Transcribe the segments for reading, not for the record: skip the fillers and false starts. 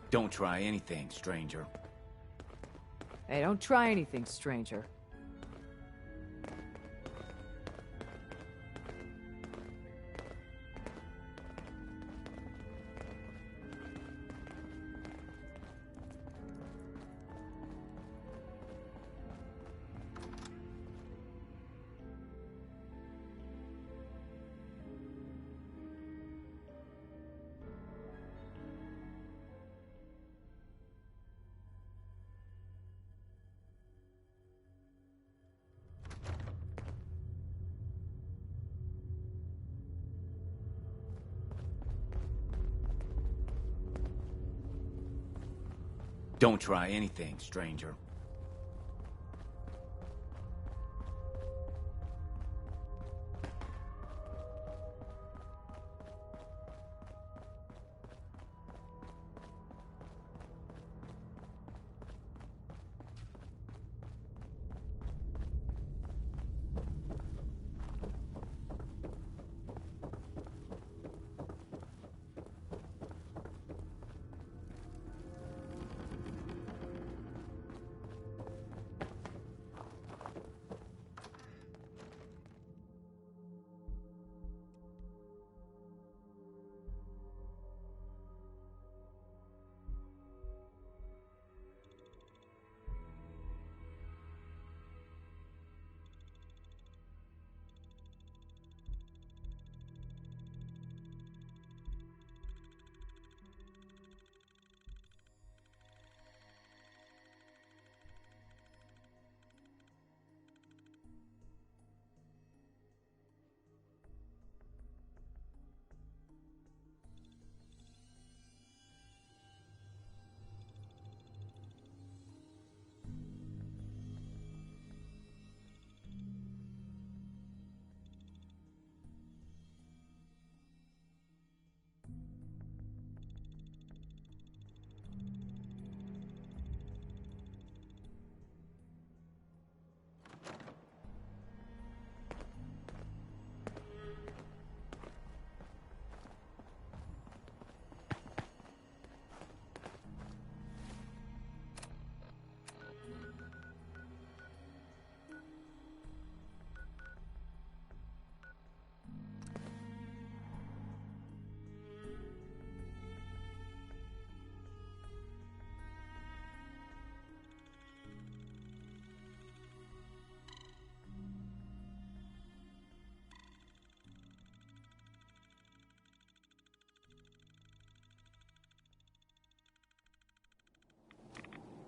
Don't try anything, stranger. Hey, don't try anything, stranger. Don't try anything, stranger.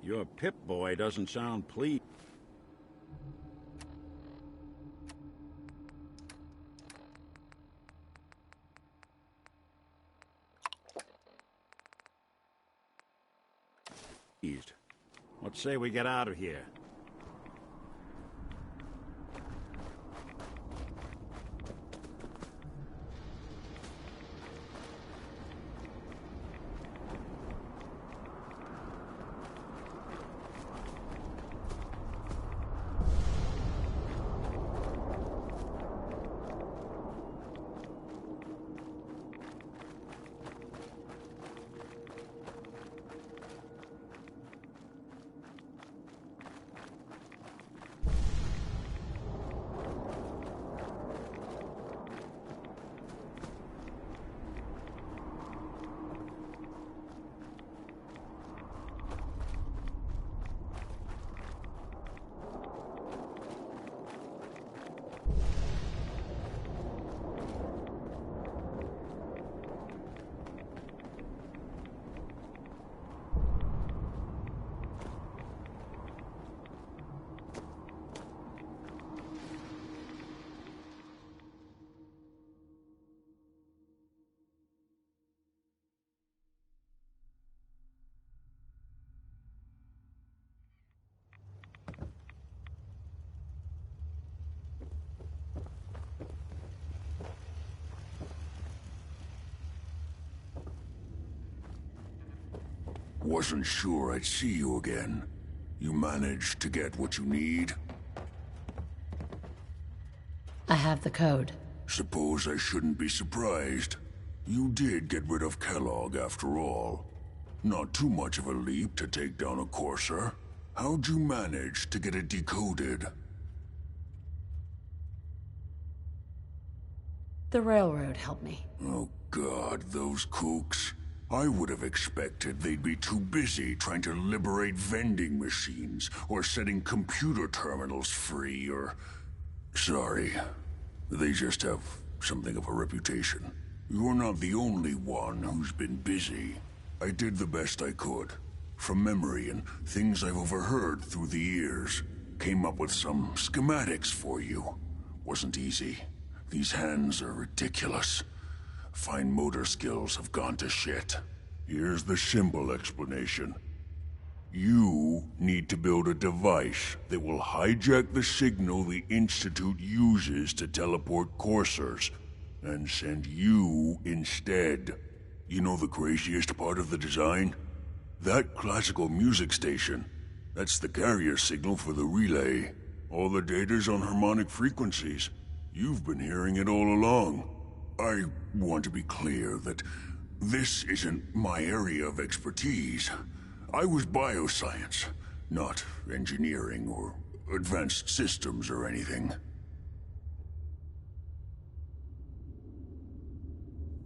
Your Pip-Boy doesn't sound pleased. What say we get out of here? Wasn't sure I'd see you again. You managed to get what you need? I have the code. Suppose I shouldn't be surprised. You did get rid of Kellogg after all. Not too much of a leap to take down a courser. How'd you manage to get it decoded? The railroad helped me. Oh God, those kooks. I would have expected they'd be too busy trying to liberate vending machines, or setting computer terminals free, or... Sorry. They just have something of a reputation. You're not the only one who's been busy. I did the best I could. From memory and things I've overheard through the years. Came up with some schematics for you. Wasn't easy. These hands are ridiculous. Fine motor skills have gone to shit. Here's the simple explanation. You need to build a device that will hijack the signal the Institute uses to teleport coursers, and send you instead. You know the craziest part of the design? That classical music station. That's the carrier signal for the relay. All the data's on harmonic frequencies. You've been hearing it all along. I want to be clear that this isn't my area of expertise. I was bioscience, not engineering or advanced systems or anything.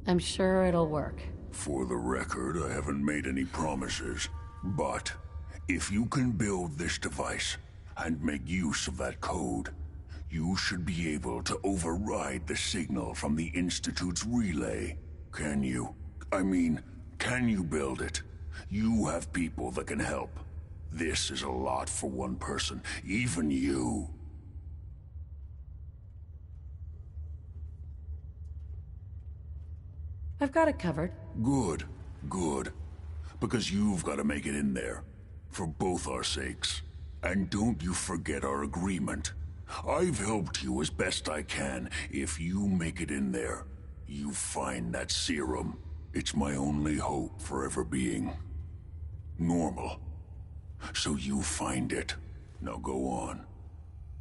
I'm sure it'll work. For the record, I haven't made any promises. But if you can build this device and make use of that code, you should be able to override the signal from the Institute's relay. Can you? I mean, can you build it? You have people that can help. This is a lot for one person, even you. I've got it covered. Good, good. Because you've got to make it in there. For both our sakes. And don't you forget our agreement. I've helped you as best I can. If you make it in there, you find that serum. It's my only hope for ever being normal. So you find it. Now go on.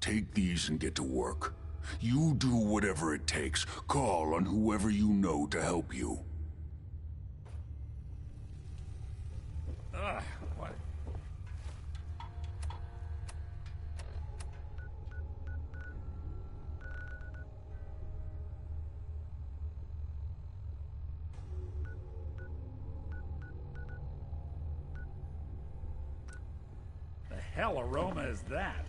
Take these and get to work. You do whatever it takes. Call on whoever you know to help you. What? The hell aroma is that?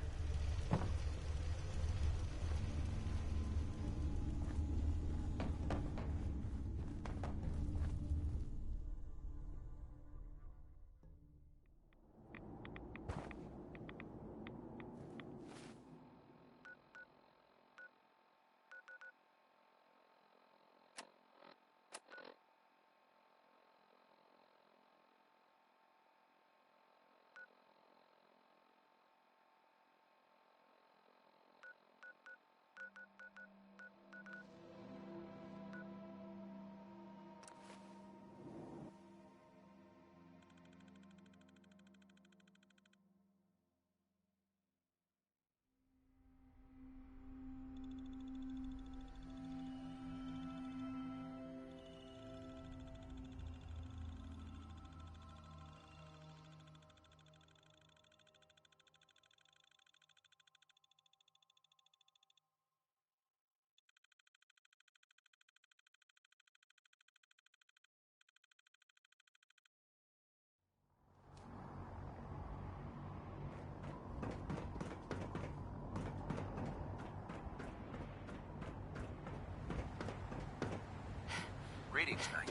Greetings, Knight.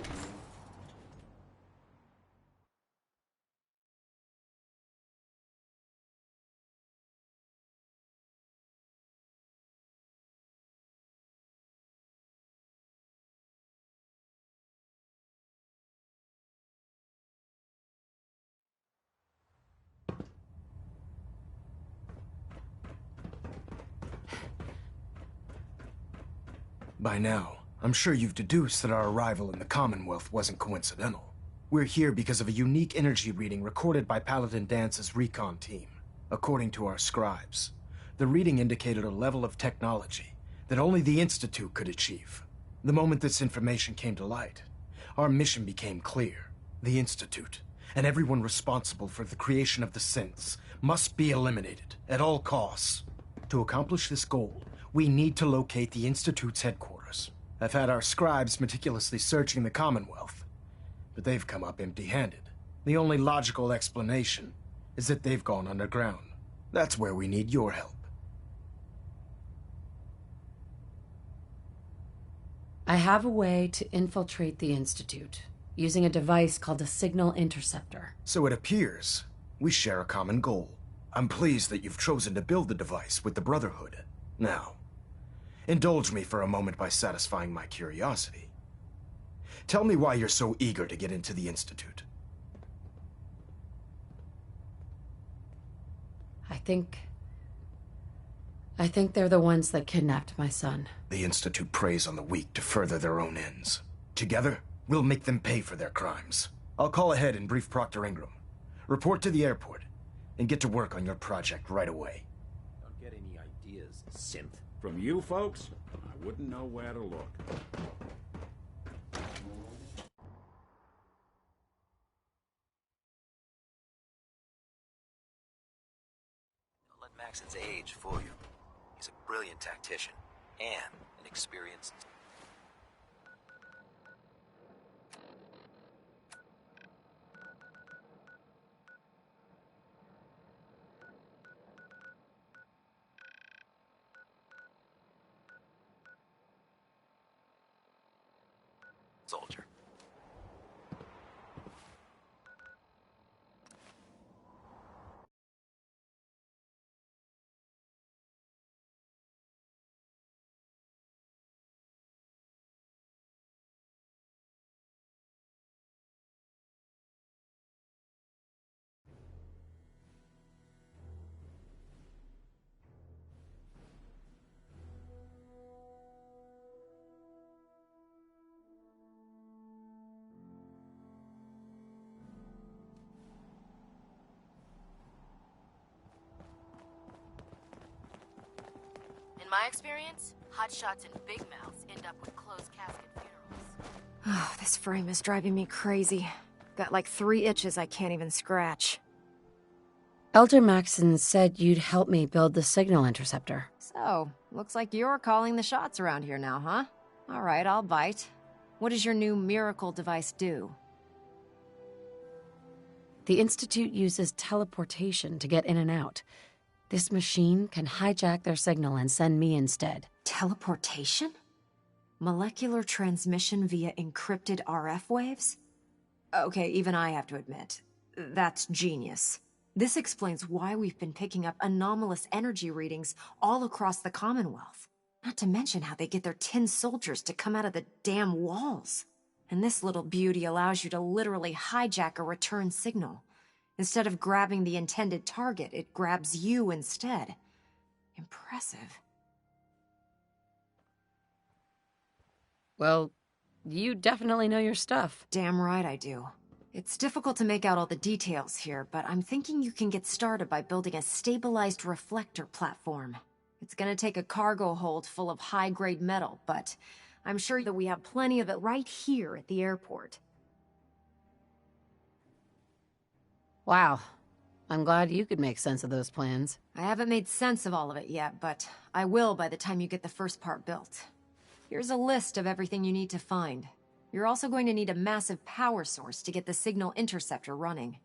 By now, I'm sure you've deduced that our arrival in the Commonwealth wasn't coincidental. We're here because of a unique energy reading recorded by Paladin Dance's recon team. According to our scribes, the reading indicated a level of technology that only the Institute could achieve. The moment this information came to light, our mission became clear. The Institute, and everyone responsible for the creation of the synths must be eliminated at all costs. To accomplish this goal, we need to locate the Institute's headquarters. I've had our scribes meticulously searching the Commonwealth, but they've come up empty-handed. The only logical explanation is that they've gone underground. That's where we need your help. I have a way to infiltrate the Institute, using a device called a signal interceptor. So it appears we share a common goal. I'm pleased that you've chosen to build the device with the Brotherhood. Now, indulge me for a moment by satisfying my curiosity. Tell me why you're so eager to get into the Institute. I think they're the ones that kidnapped my son. The Institute preys on the weak to further their own ends. Together, we'll make them pay for their crimes. I'll call ahead and brief Proctor Ingram. Report to the airport, and get to work on your project right away. Don't get any ideas, synth. From you folks, I wouldn't know where to look. Don't let Maxon's age fool you. He's a brilliant tactician, and an experienced... soldier. In my experience, hotshots and big mouths end up with closed casket funerals. Oh, this frame is driving me crazy. Got like 3 itches I can't even scratch. Elder Maxon said you'd help me build the signal interceptor. So, looks like you're calling the shots around here now, huh? All right, I'll bite. What does your new miracle device do? The Institute uses teleportation to get in and out. This machine can hijack their signal and send me instead. Teleportation? Molecular transmission via encrypted RF waves? Okay, even I have to admit, that's genius. This explains why we've been picking up anomalous energy readings all across the Commonwealth. Not to mention how they get their tin soldiers to come out of the damn walls. And this little beauty allows you to literally hijack a return signal. Instead of grabbing the intended target, it grabs you instead. Impressive. Well, you definitely know your stuff. Damn right I do. It's difficult to make out all the details here, but I'm thinking you can get started by building a stabilized reflector platform. It's gonna take a cargo hold full of high-grade metal, but I'm sure that we have plenty of it right here at the airport. Wow. I'm glad you could make sense of those plans. I haven't made sense of all of it yet, but I will by the time you get the first part built. Here's a list of everything you need to find. You're also going to need a massive power source to get the signal interceptor running.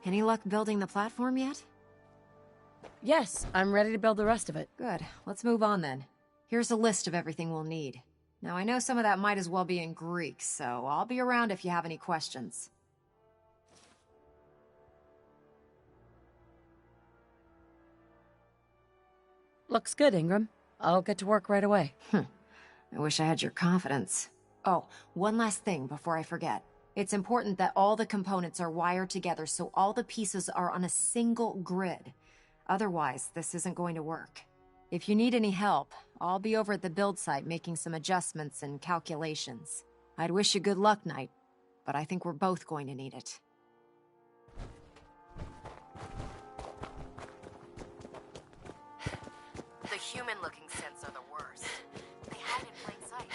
Any luck building the platform yet? Yes, I'm ready to build the rest of it. Good. Let's move on then. Here's a list of everything we'll need. Now, I know some of that might as well be in Greek, so I'll be around if you have any questions. Looks good, Ingram. I'll get to work right away. I wish I had your confidence. Oh, one last thing before I forget. It's important that all the components are wired together so all the pieces are on a single grid. Otherwise, this isn't going to work. If you need any help, I'll be over at the build site making some adjustments and calculations. I'd wish you good luck, Knight, but I think we're both going to need it. The human-looking synths are the worst. They hide in plain sight.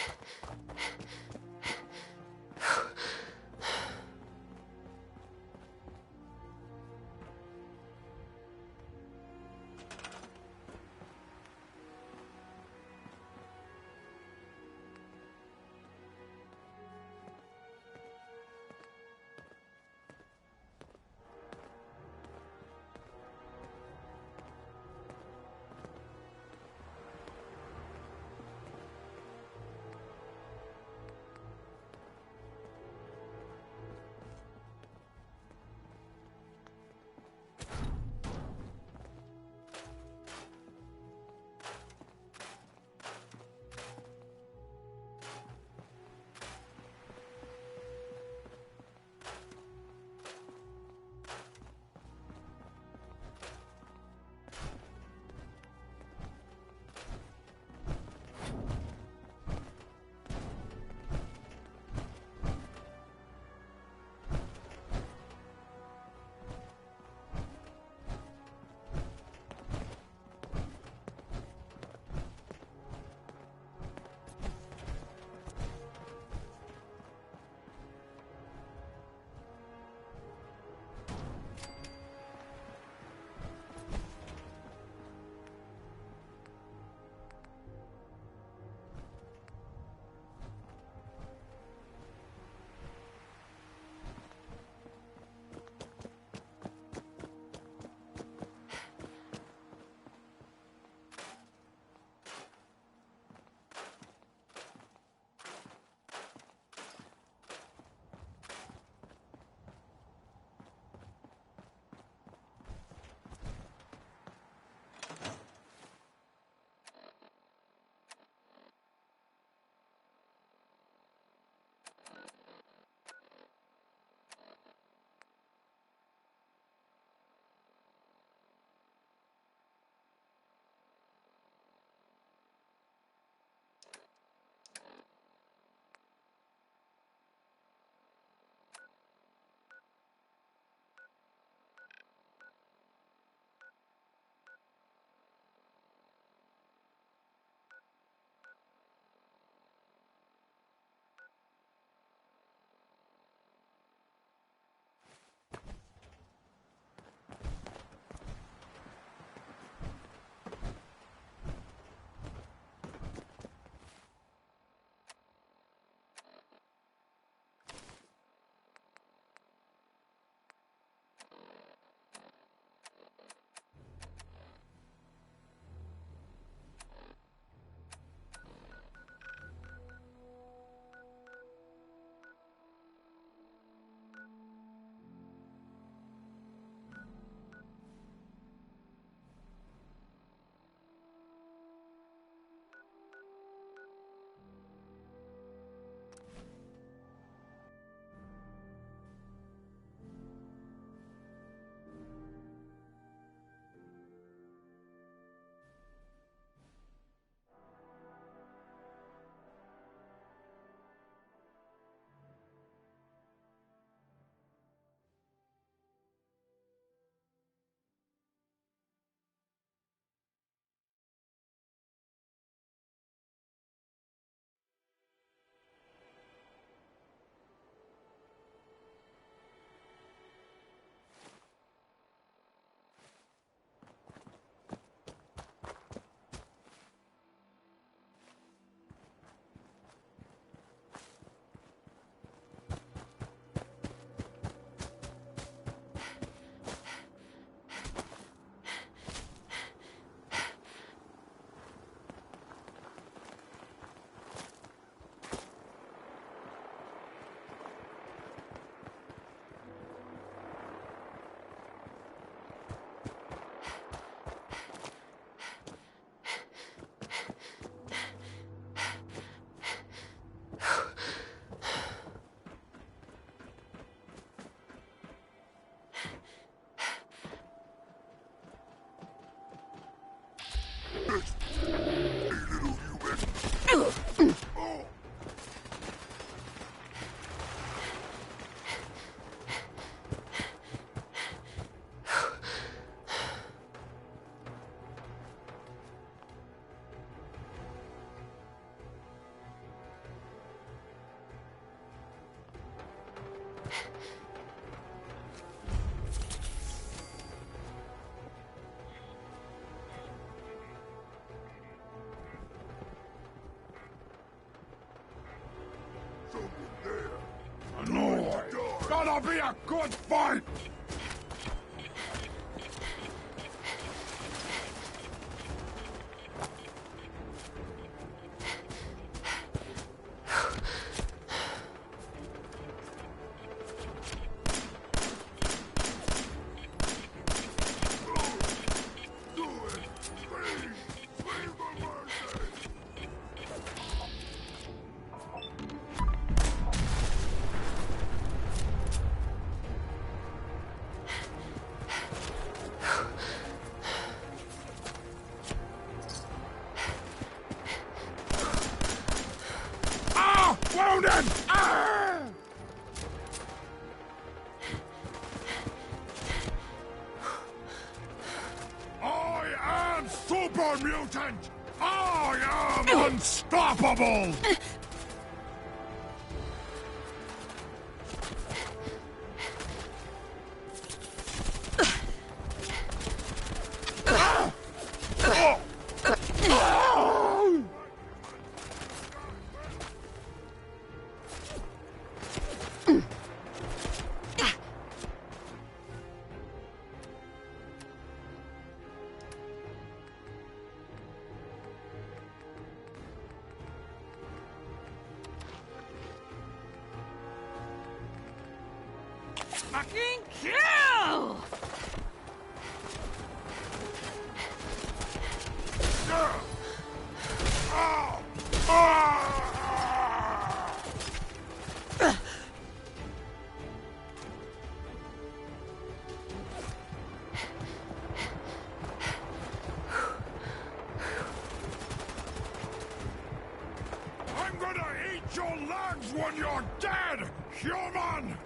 No! Gonna be a good fight! Wounded! Ah! I am super mutant! I am unstoppable! Fucking kill! I'm gonna eat your legs when you're dead, human!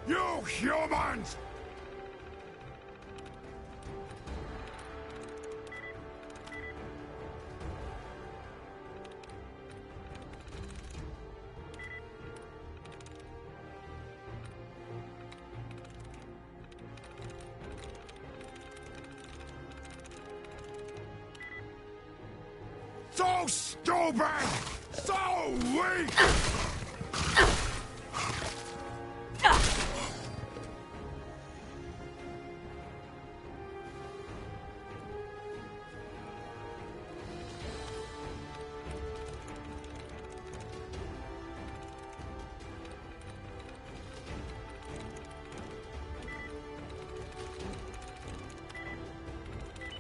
You humans! So stupid! So weak!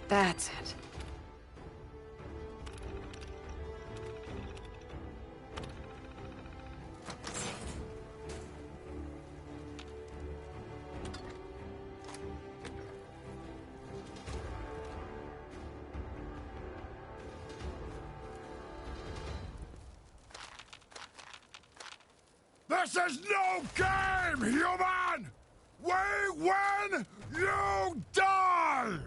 That's it. This is no game, human! We win, you die!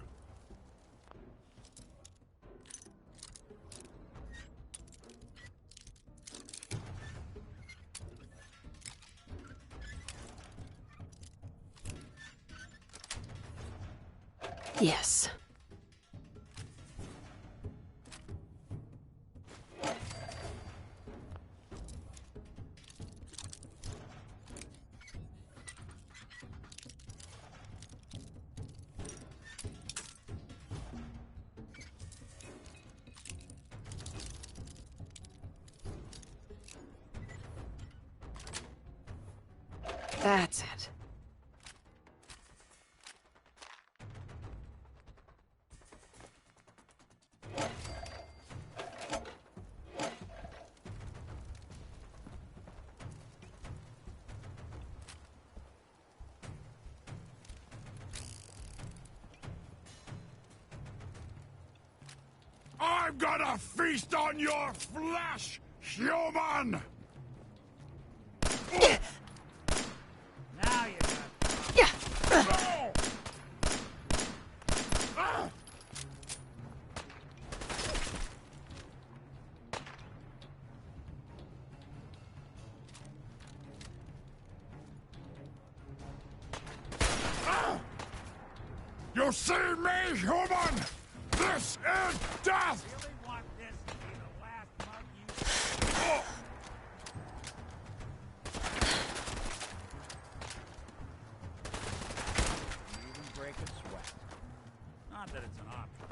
Yes. That's it. I'm gonna feast on your flesh, human! Now you got. You see me, human? This is death! Really want this to be the last mug you. You even break a sweat. Not that it's an option.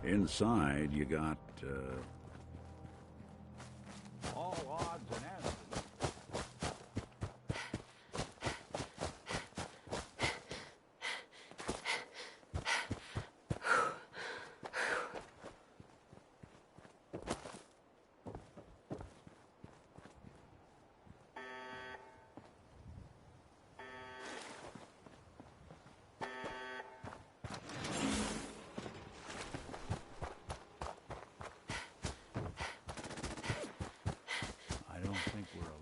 Inside, you got, All odds and ends. I don't think we're alone.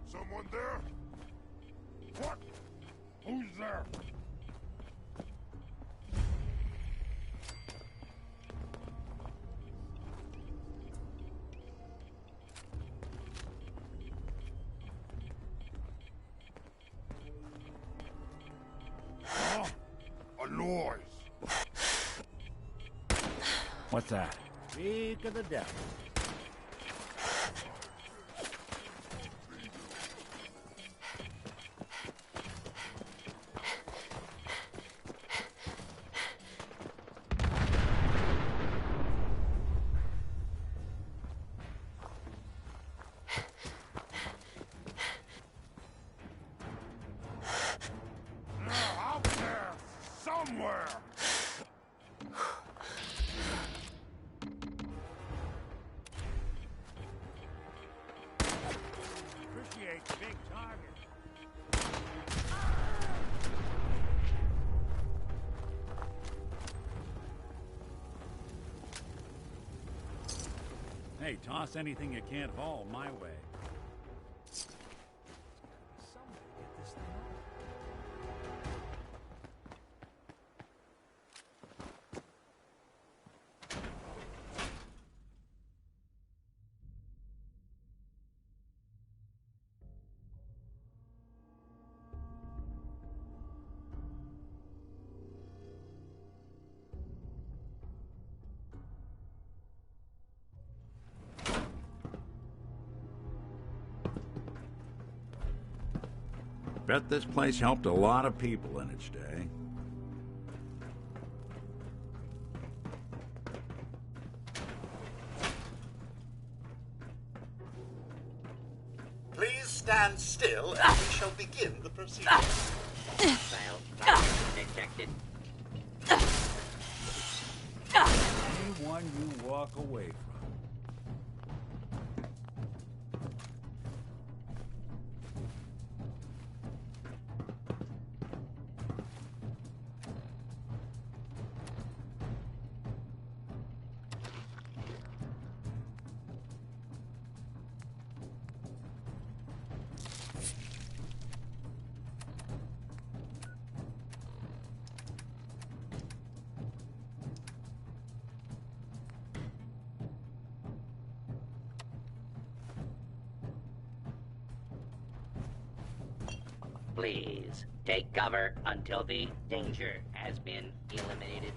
Someone there? What? Who's there? Huh? A noise. What's that? Speak of the devil. Out there! Somewhere! Appreciate big target. Hey, toss anything you can't haul my way. Somebody get this thing on. bet this place helped a lot of people in its day. Please stand still and we shall begin the proceedings. Detected. Anyone you walk away from. Please, take cover until the danger has been eliminated.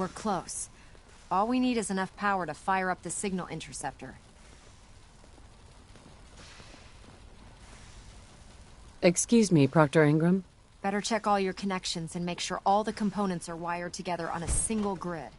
We're close. All we need is enough power to fire up the signal interceptor. Excuse me, Proctor Ingram? Better check all your connections and make sure all the components are wired together on a single grid.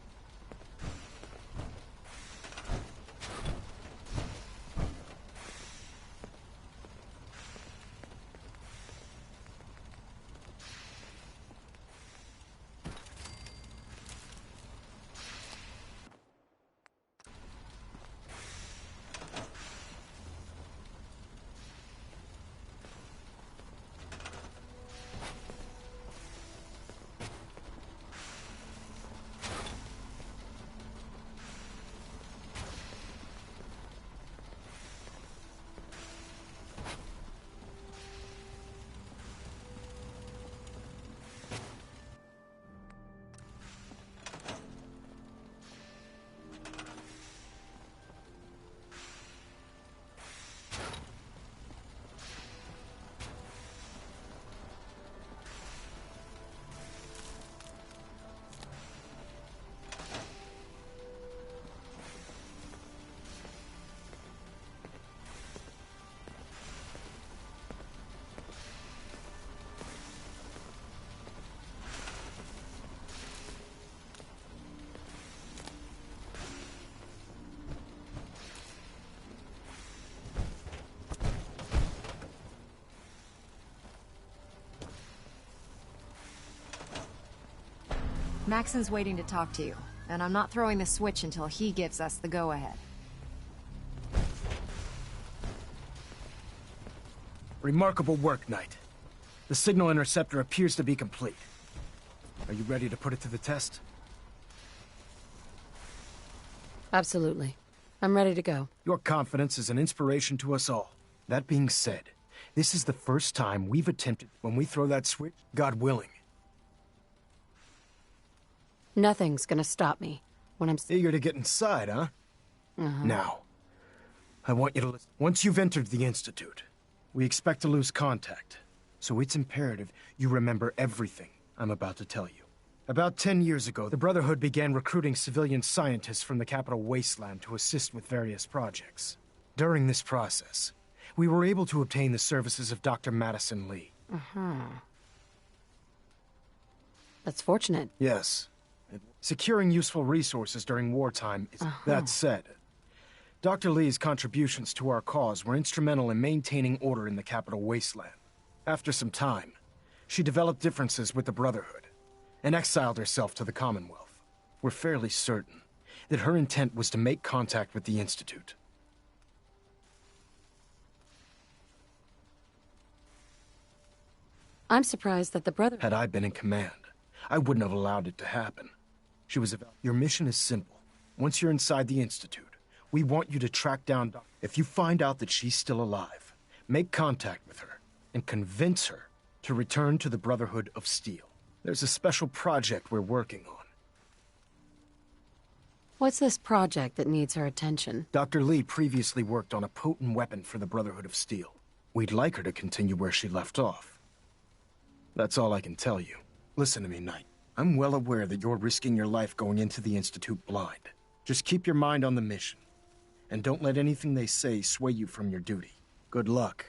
Maxon's waiting to talk to you, and I'm not throwing the switch until he gives us the go-ahead. Remarkable work, Knight. The signal interceptor appears to be complete. Are you ready to put it to the test? Absolutely. I'm ready to go. Your confidence is an inspiration to us all. That being said, this is the first time we've attempted when we throw that switch, God willing. Nothing's gonna stop me when I'm eager to get inside, huh? Now, I want you to listen. Once you've entered the Institute, we expect to lose contact. So it's imperative you remember everything I'm about to tell you. About 10 years ago, the Brotherhood began recruiting civilian scientists from the capital wasteland to assist with various projects. During this process, we were able to obtain the services of Dr. Madison Lee. That's fortunate. Yes. Securing useful resources during wartime is... That said, Dr. Lee's contributions to our cause were instrumental in maintaining order in the capital wasteland. After some time, she developed differences with the Brotherhood and exiled herself to the Commonwealth. We're fairly certain that her intent was to make contact with the Institute. I'm surprised that the Brotherhood... Had I been in command, I wouldn't have allowed it to happen. She was about... Your mission is simple. Once you're inside the Institute, we want you to track down... If you find out that she's still alive, make contact with her and convince her to return to the Brotherhood of Steel. There's a special project we're working on. What's this project that needs her attention? Dr. Lee previously worked on a potent weapon for the Brotherhood of Steel. We'd like her to continue where she left off. That's all I can tell you. Listen to me, Knight. I'm well aware that you're risking your life going into the Institute blind. Just keep your mind on the mission. And don't let anything they say sway you from your duty. Good luck.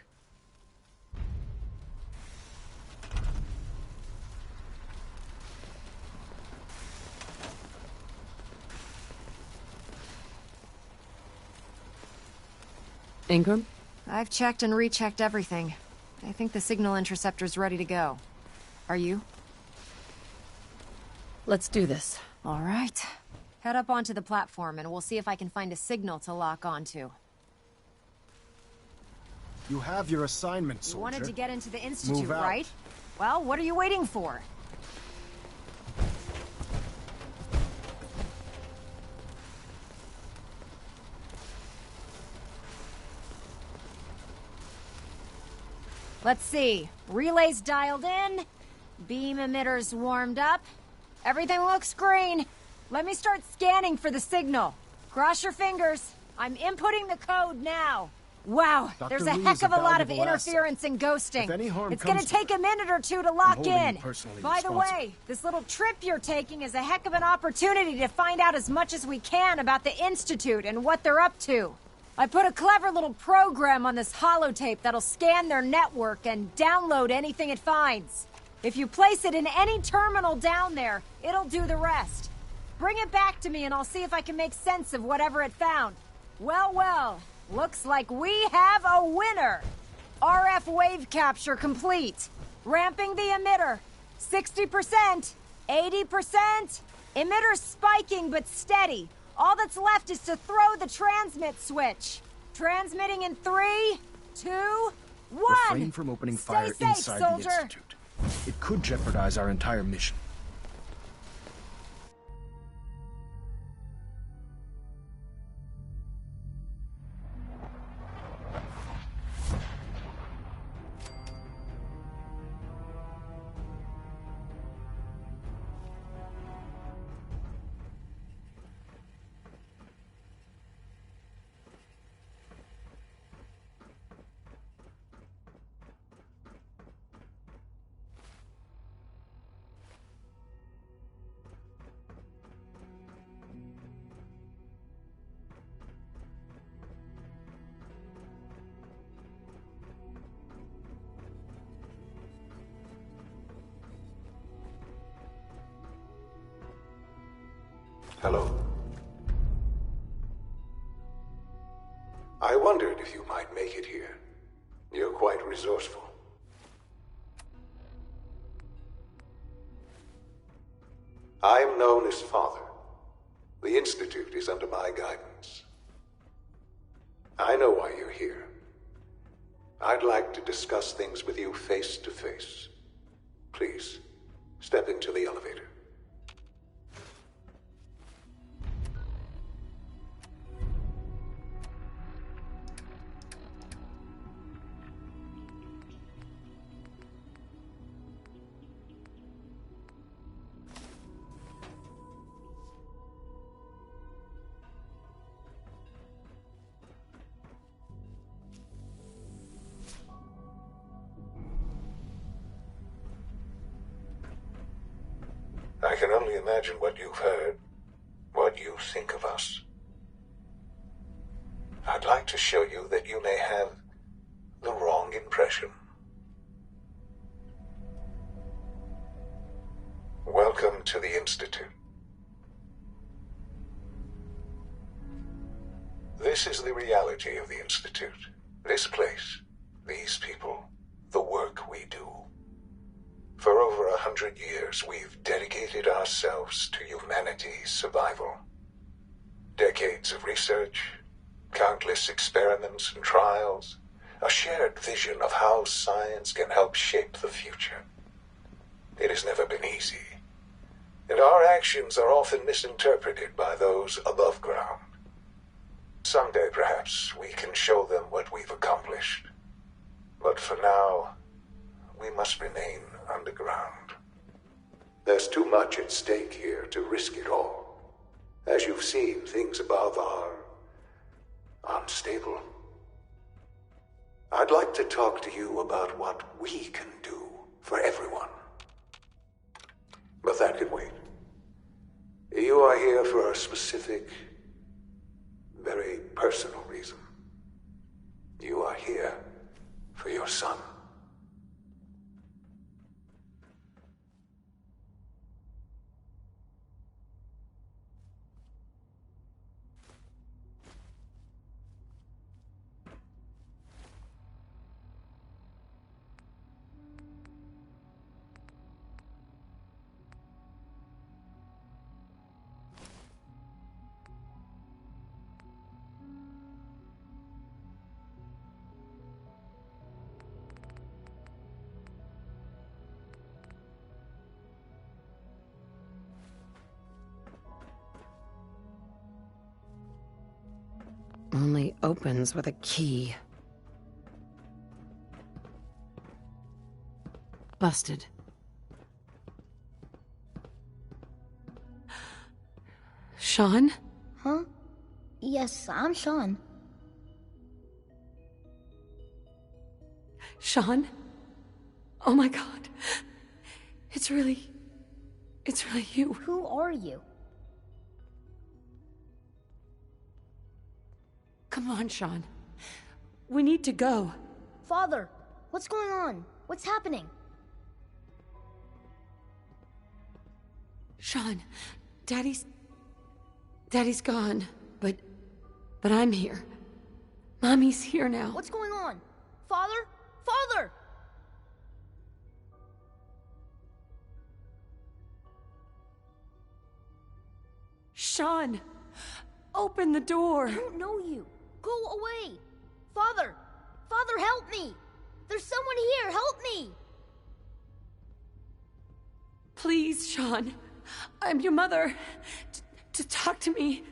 Ingram? I've checked and rechecked everything. I think the signal interceptor's ready to go. Are you? Let's do this. All right. Head up onto the platform and we'll see if I can find a signal to lock onto. You have your assignment, soldier. You wanted to get into the Institute, Move out. right? Well, what are you waiting for? Let's see. Relays dialed in. Beam emitters warmed up. Everything looks green. Let me start scanning for the signal. Cross your fingers. I'm inputting the code now. Wow, Dr. there's a Lee heck is a of a lot of valuable asset. interference and ghosting. If any harm It's gonna comes to take it, a minute or two to I'm lock holding in. you personally By the responsible. way, this little trip you're taking is a heck of an opportunity to find out as much as we can about the Institute and what they're up to. I put a clever little program on this holotape that'll scan their network and download anything it finds. If you place it in any terminal down there, it'll do the rest. Bring it back to me and I'll see if I can make sense of whatever it found. Well, well, looks like we have a winner. RF wave capture complete. Ramping the emitter. 60%, 80%. Emitter's spiking but steady. All that's left is to throw the transmit switch. Transmitting in 3, 2, 1. Refrain from opening fire Stay safe, inside soldier. the Institute. It could jeopardize our entire mission. Hello. I wondered if you might make it here. You're quite resourceful. I am known as Father. The Institute is under my guidance. I know why you're here. I'd like to discuss things with you face to face. Please, step into the elevator. I can only imagine what you've heard, what you think of us. I'd like to show you that you may have the wrong impression. Welcome to the Institute. This is the reality of the Institute. This place, these people, the work we do. For over 100 years, we've dedicated ourselves to humanity's survival. Decades of research, countless experiments and trials, a shared vision of how science can help shape the future. It has never been easy, and our actions are often misinterpreted by those above ground. Someday, perhaps, we can show them what we've accomplished. But for now, we must remain underground. There's too much at stake here to risk it all. As you've seen, things above are unstable. I'd like to talk to you about what we can do for everyone. But that can wait. You are here for a specific, very personal reason. You are here for your son. Only opens with a key. Busted. Sean? Huh? Yes, I'm Sean. Sean? Oh my god. It's really you. Who are you? Come on, Sean. We need to go. Father, what's going on? What's happening? Sean, Daddy's gone, but I'm here. Mommy's here now. What's going on? Father? Father! Sean, open the door. I don't know you. Go away. Father! Father, help me! There's someone here, help me! Please, Sean. I'm your mother. To talk to me.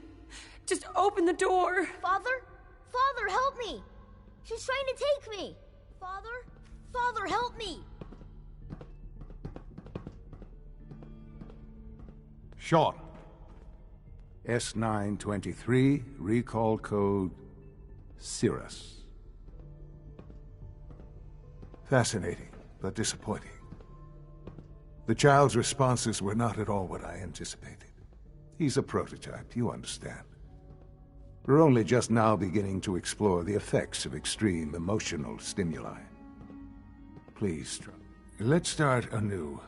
Just open the door. Father? Father, help me! She's trying to take me! Father? Father, help me! Sean. S923, recall code Cirrus. Fascinating, but disappointing. The child's responses were not at all what I anticipated. He's a prototype, you understand. We're only just now beginning to explore the effects of extreme emotional stimuli. Please, let's start anew.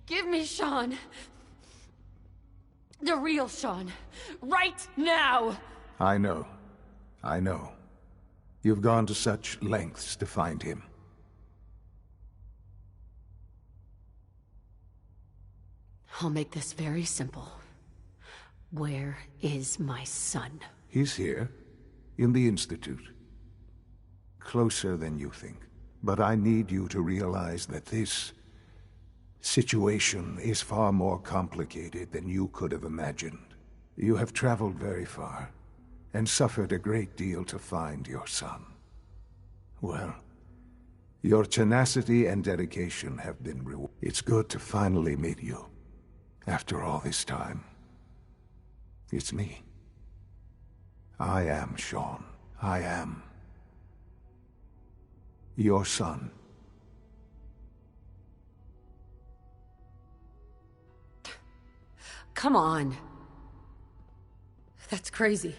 Give me Sean. The real Sean. Right now! I know. I know. You've gone to such lengths to find him. I'll make this very simple. Where is my son? He's here, in the Institute. Closer than you think. But I need you to realize that this situation is far more complicated than you could have imagined. You have traveled very far, and suffered a great deal to find your son. Well, your tenacity and dedication have been rewarded. It's good to finally meet you, after all this time. It's me. I am Sean. I am your son. Come on. That's crazy.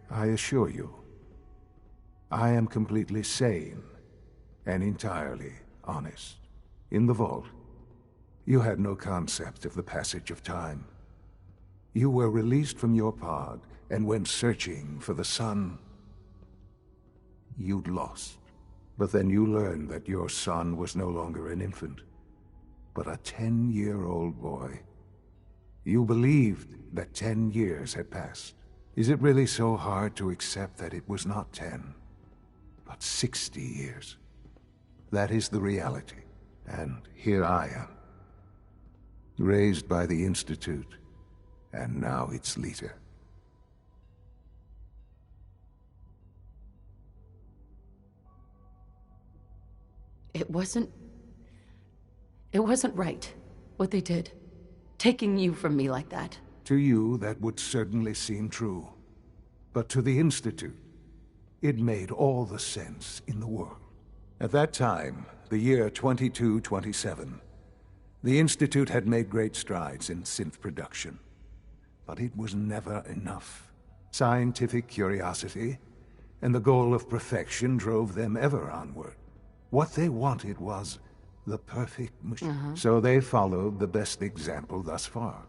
I assure you, I am completely sane and entirely honest. In the vault, you had no concept of the passage of time. You were released from your pod and went searching for the son you'd lost. But then you learned that your son was no longer an infant, but a 10-year-old boy. You believed that 10 years had passed. Is it really so hard to accept that it was not 10, but 60 years? That is the reality. And here I am, raised by the Institute, and now its leader. It wasn't right, what they did. Taking you from me like that. To you, that would certainly seem true. But to the Institute, it made all the sense in the world. At that time, the year 2227, the Institute had made great strides in synth production. But it was never enough. Scientific curiosity and the goal of perfection drove them ever onward. What they wanted was the perfect machine. So they followed the best example thus far.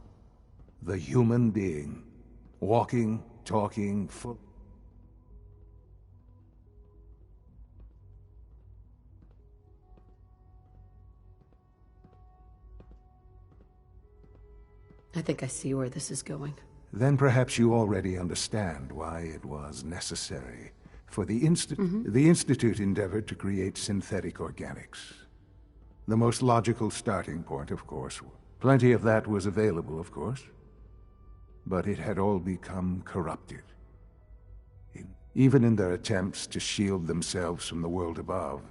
The human being, walking, talking, full. I think I see where this is going. Then perhaps you already understand why it was necessary for the Institute. The Institute endeavored to create synthetic organics. The most logical starting point, of course. Plenty of that was available, of course. But it had all become corrupted. Even in their attempts to shield themselves from the world above,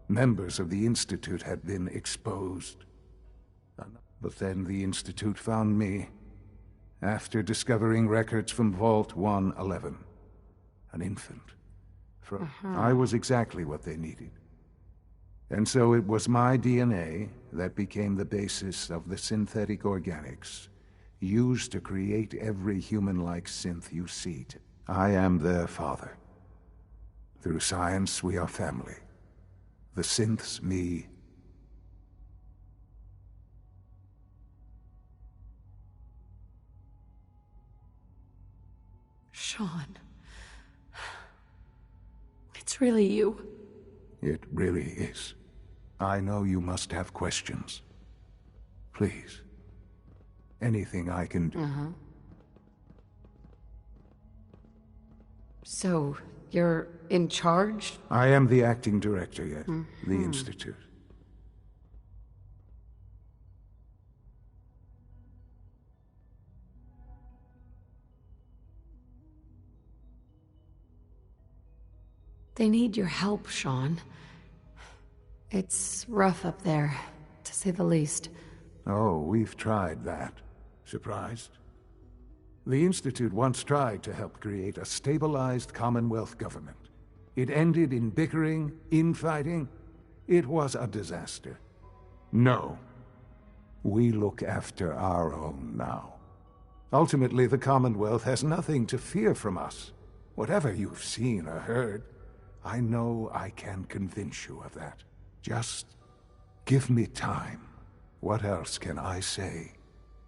members of the Institute had been exposed. But then the Institute found me, after discovering records from Vault 111. An infant. I was exactly what they needed. And so it was my DNA that became the basis of the synthetic organics used to create every human-like synth you see. I am their father. Through science, we are family. The synths, me. Sean. It's really you. It really is. I know you must have questions. Please. Anything I can do. So, you're in charge? I am the acting director, yes. The Institute. They need your help, Sean. It's rough up there, to say the least. Oh, we've tried that. Surprised? The Institute once tried to help create a stabilized Commonwealth government. It ended in bickering, infighting. It was a disaster. No. We look after our own now. Ultimately, the Commonwealth has nothing to fear from us. Whatever you've seen or heard, I know I can convince you of that. Just give me time. What else can I say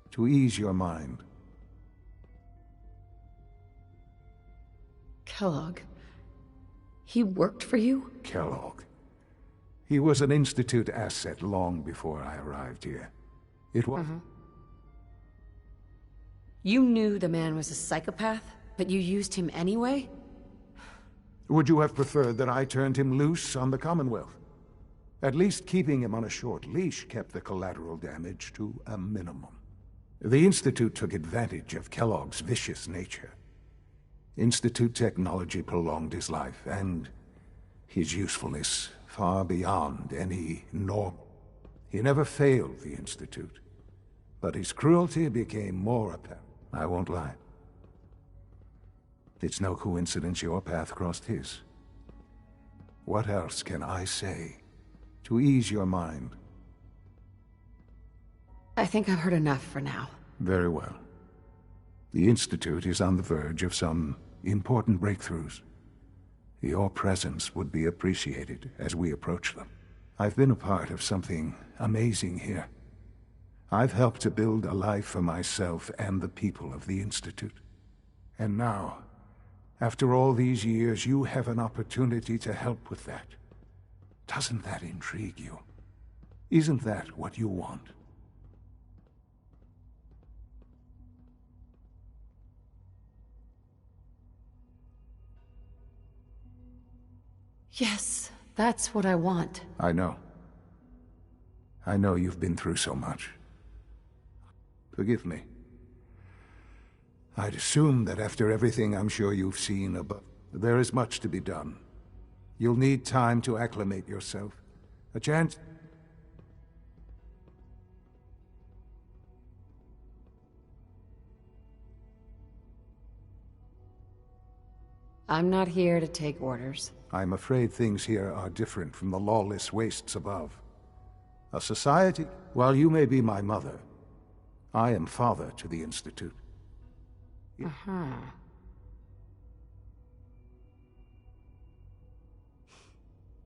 to ease your mind? Kellogg. He worked for you? Kellogg. He was an Institute asset long before I arrived here. It was... You knew the man was a psychopath, but you used him anyway? Would you have preferred that I turned him loose on the Commonwealth? At least keeping him on a short leash kept the collateral damage to a minimum. The Institute took advantage of Kellogg's vicious nature. Institute technology prolonged his life, and his usefulness far beyond any norm. He never failed the Institute, but his cruelty became more apparent. I won't lie. It's no coincidence your path crossed his. What else can I say to ease your mind? I think I've heard enough for now. Very well. The Institute is on the verge of some important breakthroughs. Your presence would be appreciated as we approach them. I've been a part of something amazing here. I've helped to build a life for myself and the people of the Institute. And now, after all these years, you have an opportunity to help with that. Doesn't that intrigue you? Isn't that what you want? Yes, that's what I want. I know. I know you've been through so much. Forgive me. I'd assume that after everything I'm sure you've seen above, there is much to be done. You'll need time to acclimate yourself. A chance... I'm not here to take orders. I'm afraid things here are different from the lawless wastes above. A society... While you may be my mother, I am father to the Institute.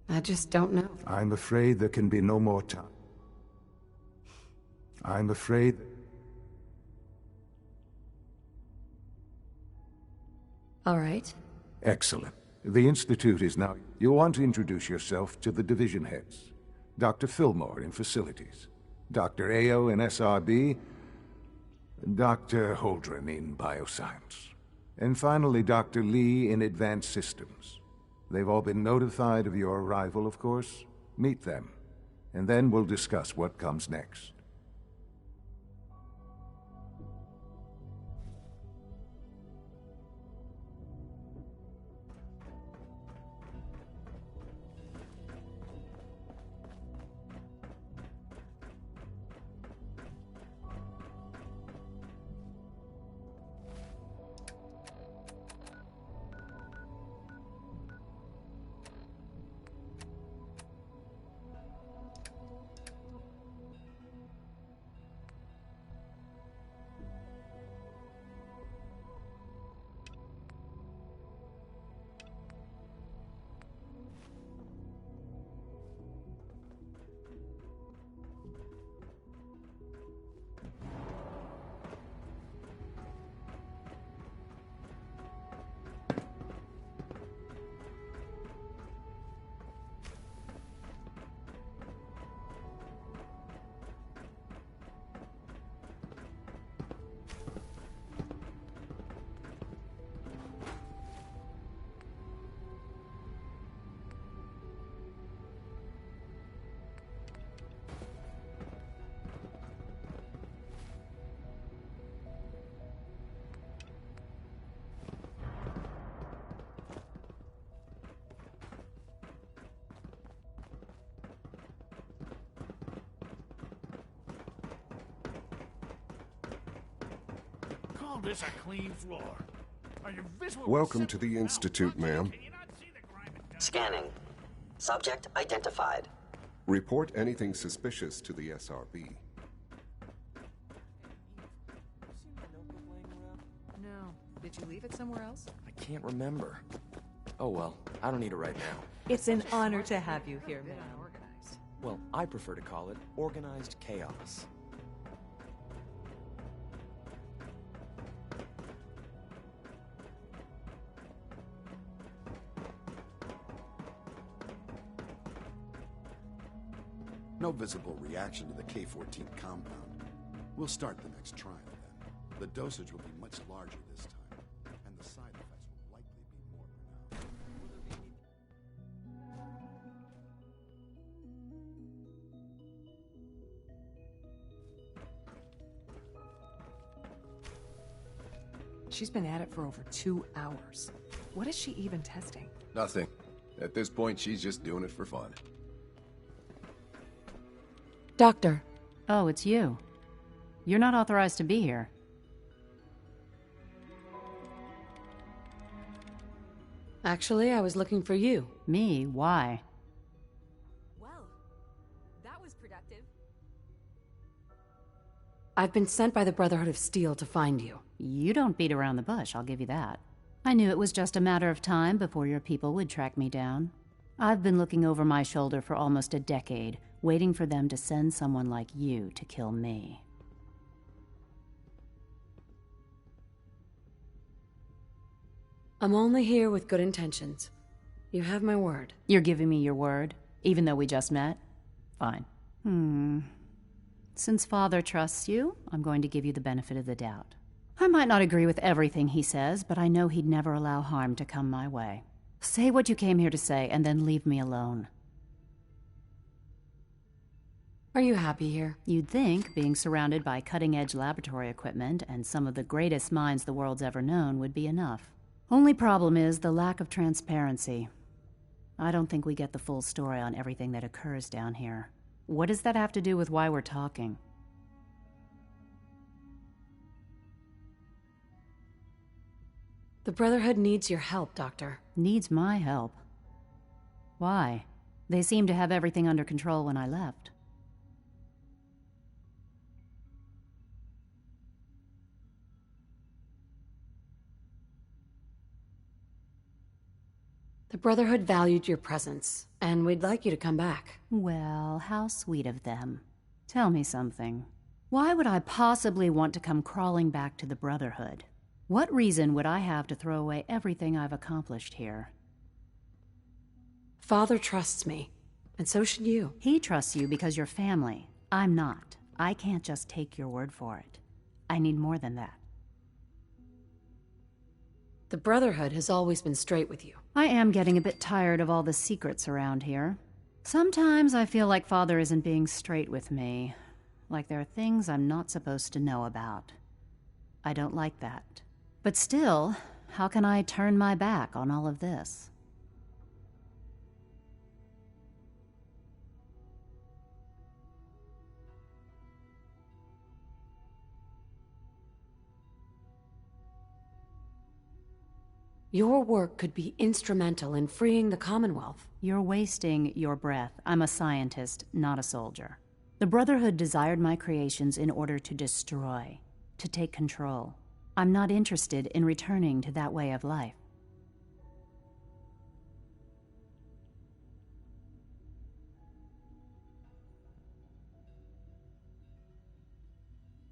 I just don't know. I'm afraid there can be no more time. I'm afraid... All right. Excellent. The Institute is now... You'll want to introduce yourself to the division heads. Dr. Fillmore in Facilities, Dr. Ayo in SRB, Dr. Holdren in Bioscience, and finally Dr. Lee in Advanced Systems. They've all been notified of your arrival, of course. Meet them, and then we'll discuss what comes next. call this a clean floor? Are your visual Welcome to the Institute, ma'am. Scanning. Subject identified. Report anything suspicious to the SRB. No. Did you leave it somewhere else? I can't remember. Oh well, I don't need it right now. It's an honor to have you here, ma'am. Well, I prefer to call it organized chaos. No visible reaction to the K-14 compound. We'll start the next trial then. The dosage will be much larger this time, and the side effects will likely be more pronounced. She's been at it for over 2 hours. What is she even testing? Nothing. At this point, she's just doing it for fun. Doctor. Oh, it's you. You're not authorized to be here. Actually, I was looking for you. Me? Why? Well, that was productive. I've been sent by the Brotherhood of Steel to find you. You don't beat around the bush, I'll give you that. I knew it was just a matter of time before your people would track me down. I've been looking over my shoulder for almost a decade, waiting for them to send someone like you to kill me. I'm only here with good intentions. You have my word. You're giving me your word, even though we just met? Fine. Since Father trusts you, I'm going to give you the benefit of the doubt. I might not agree with everything he says, but I know he'd never allow harm to come my way. Say what you came here to say, and then leave me alone. Are you happy here? You'd think being surrounded by cutting-edge laboratory equipment and some of the greatest minds the world's ever known would be enough. Only problem is the lack of transparency. I don't think we get the full story on everything that occurs down here. What does that have to do with why we're talking? The Brotherhood needs your help, Doctor. Needs my help? Why? They seemed to have everything under control when I left. The Brotherhood valued your presence, and we'd like you to come back. Well, how sweet of them. Tell me something. Why would I possibly want to come crawling back to the Brotherhood? What reason would I have to throw away everything I've accomplished here? Father trusts me, and so should you. He trusts you because you're family. I'm not. I can't just take your word for it. I need more than that. The Brotherhood has always been straight with you. I am getting a bit tired of all the secrets around here. Sometimes I feel like Father isn't being straight with me. Like there are things I'm not supposed to know about. I don't like that. But still, how can I turn my back on all of this? Your work could be instrumental in freeing the Commonwealth. You're wasting your breath. I'm a scientist, not a soldier. The Brotherhood desired my creations in order to destroy, to take control. I'm not interested in returning to that way of life.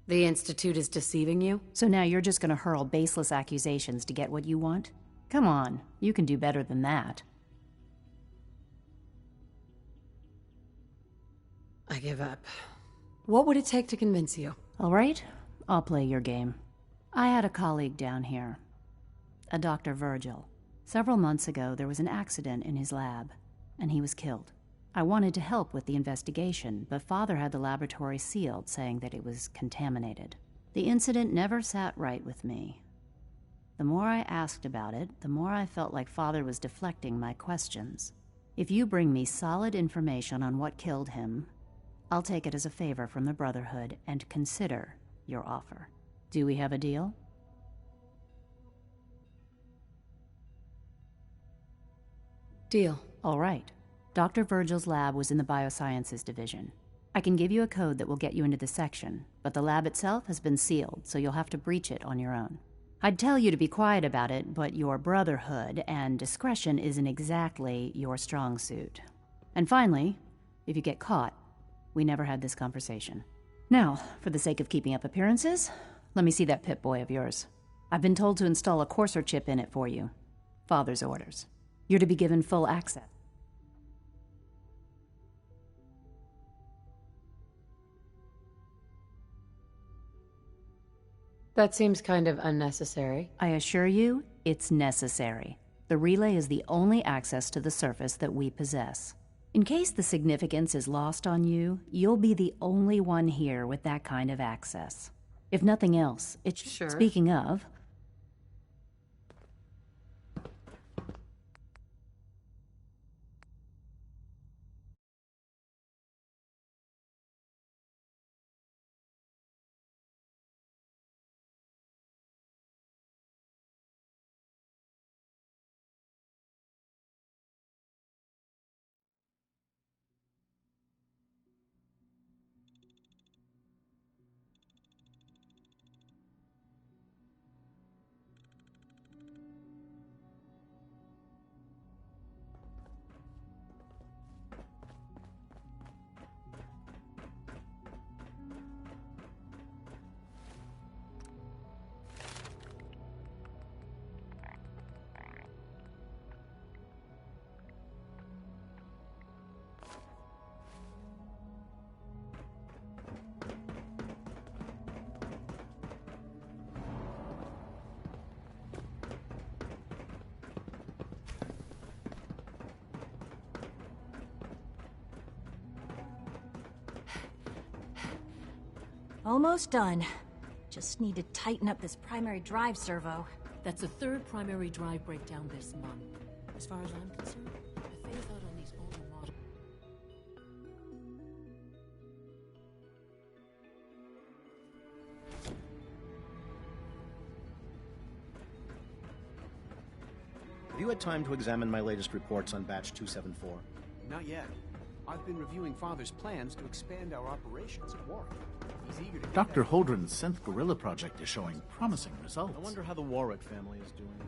The Institute is deceiving you? So now you're just gonna hurl baseless accusations to get what you want? Come on, you can do better than that. I give up. What would it take to convince you? All right, I'll play your game. I had a colleague down here, a Dr. Virgil. Several months ago, there was an accident in his lab, and he was killed. I wanted to help with the investigation, but Father had the laboratory sealed, saying that it was contaminated. The incident never sat right with me. The more I asked about it, the more I felt like Father was deflecting my questions. If you bring me solid information on what killed him, I'll take it as a favor from the Brotherhood and consider your offer. Do we have a deal? Deal. All right. Dr. Virgil's lab was in the Biosciences Division. I can give you a code that will get you into the section, but the lab itself has been sealed, so you'll have to breach it on your own. I'd tell you to be quiet about it, but your brotherhood and discretion isn't exactly your strong suit. And finally, if you get caught, we never had this conversation. Now, for the sake of keeping up appearances, let me see that Pip-Boy of yours. I've been told to install a courser chip in it for you. Father's orders. You're to be given full access. That seems kind of unnecessary. I assure you, it's necessary. The relay is the only access to the surface that we possess. In case the significance is lost on you, you'll be the only one here with that kind of access. If nothing else, it's... Sure. Speaking of... Almost done. Just need to tighten up this primary drive servo. That's the third primary drive breakdown this month. As far as I'm concerned, the phase out on these older models. Have you had time to examine my latest reports on Batch 274? Not yet. I've been reviewing Father's plans to expand our operations at Warwick. He's eager to Dr. Holdren's synth gorilla project is showing promising results. I wonder how the Warwick family is doing.